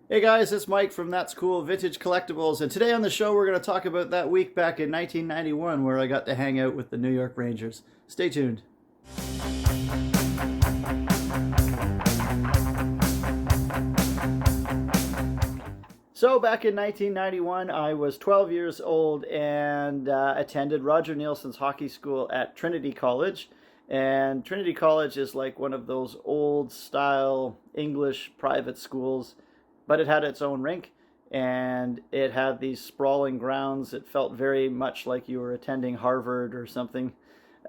Hey guys, it's Mike from That's Cool Vintage Collectibles, and today on the show we're going to talk about that week back in 1991 where I got to hang out with the New York Rangers. Stay tuned. So back in 1991, I was 12 years old and attended Roger Neilson's hockey school at Trinity College. And Trinity College is like one of those old style English private schools, but it had its own rink and it had these sprawling grounds. It felt very much like you were attending Harvard or something.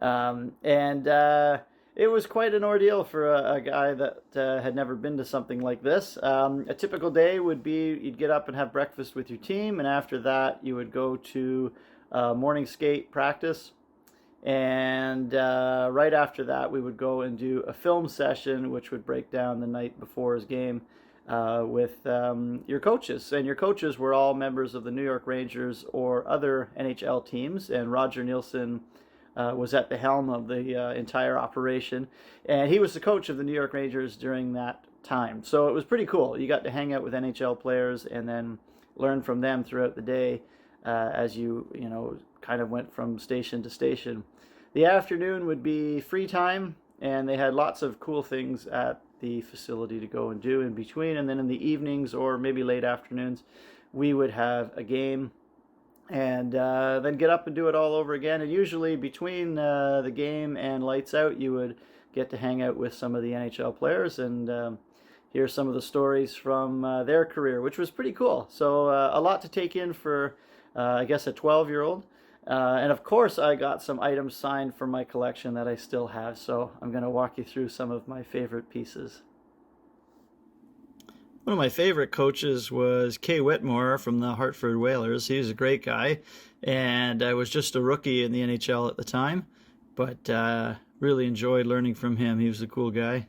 And it was quite an ordeal for a guy that had never been to something like this. A typical day would be you'd get up and have breakfast with your team, and after that you would go to morning skate practice. And right after that, we would go and do a film session, which would break down the night before his game with your coaches. And your coaches were all members of the New York Rangers or other NHL teams. And Roger Neilson was at the helm of the entire operation. And he was the coach of the New York Rangers during that time. So it was pretty cool. You got to hang out with NHL players and then learn from them throughout the day as you kind of went from station to station. The afternoon would be free time, and they had lots of cool things at the facility to go and do in between. And then in the evenings or maybe late afternoons, we would have a game and then get up and do it all over again. And usually between the game and lights out, you would get to hang out with some of the NHL players and hear some of the stories from their career, which was pretty cool. So a lot to take in for, I guess, a 12-year-old. And of course, I got some items signed from my collection that I still have, so I'm going to walk you through some of my favorite pieces. One of my favorite coaches was Kay Whitmore from the Hartford Whalers. He was a great guy, and I was just a rookie in the NHL at the time, but really enjoyed learning from him. He was a cool guy.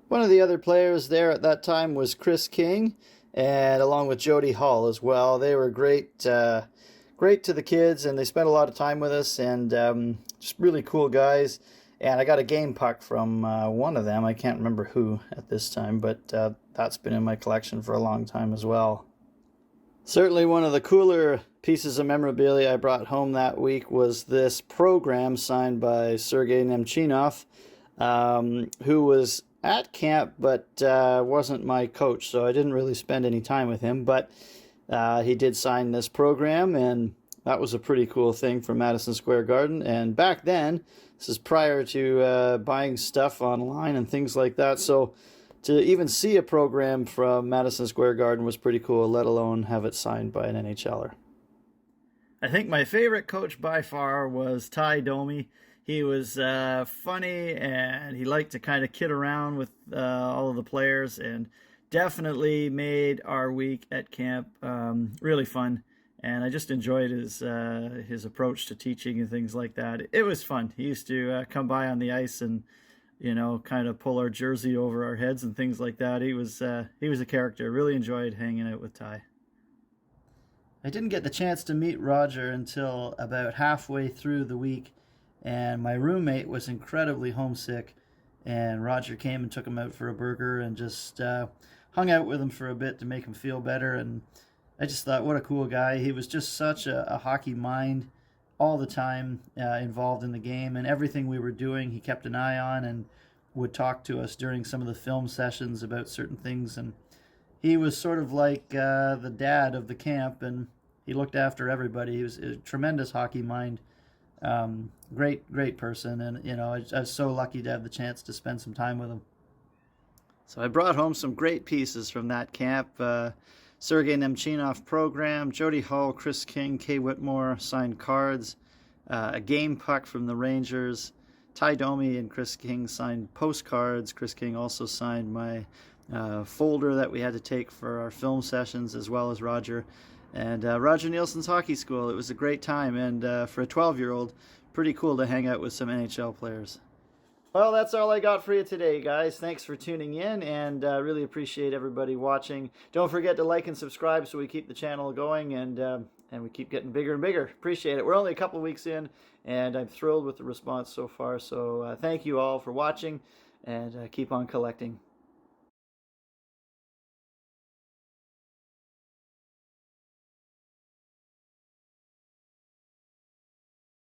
One of the other players there at that time was Chris King, and along with Jody Hall as well. They were great to the kids, and they spent a lot of time with us, and just really cool guys. And I got a game puck from one of them. I can't remember who at this time, but that's been in my collection for a long time as well. Certainly one of the cooler pieces of memorabilia I brought home that week was this program signed by Sergei Nemchinov, who was at camp but wasn't my coach, so I didn't really spend any time with him, but he did sign this program, and that was a pretty cool thing from Madison Square Garden. And back then, this is prior to buying stuff online and things like that, so to even see a program from Madison Square Garden was pretty cool, let alone have it signed by an NHLer. I think my favorite coach by far was Ty Domi. He was funny, and he liked to kind of kid around with all of the players, and definitely made our week at camp really fun. And I just enjoyed his approach to teaching and things like that. It was fun. He used to come by on the ice and kind of pull our jersey over our heads and things like that. He was a character. Really enjoyed hanging out with Ty. I didn't get the chance to meet Roger until about halfway through the week, and my roommate was incredibly homesick, and Roger came and took him out for a burger and just hung out with him for a bit to make him feel better. And I just thought, what a cool guy. He was just such a hockey mind all the time, involved in the game, and everything we were doing he kept an eye on and would talk to us during some of the film sessions about certain things. And he was sort of like the dad of the camp, and he looked after everybody. He was a tremendous hockey mind. Great person, and I was so lucky to have the chance to spend some time with him. So I brought home some great pieces from that camp. Sergei Nemchinov program, Jody Hall, Chris King, Kay Whitmore signed cards, a game puck from the Rangers, Ty Domi and Chris King signed postcards. Chris King also signed my folder that we had to take for our film sessions, as well as Roger. And Roger Neilson's hockey school. It was a great time, and for a 12-year-old, pretty cool to hang out with some NHL players. Well, that's all I got for you today, guys. Thanks for tuning in, and really appreciate everybody watching. Don't forget to like and subscribe so we keep the channel going, and we keep getting bigger and bigger. Appreciate it. We're only a couple weeks in, and I'm thrilled with the response so far. So thank you all for watching, and keep on collecting.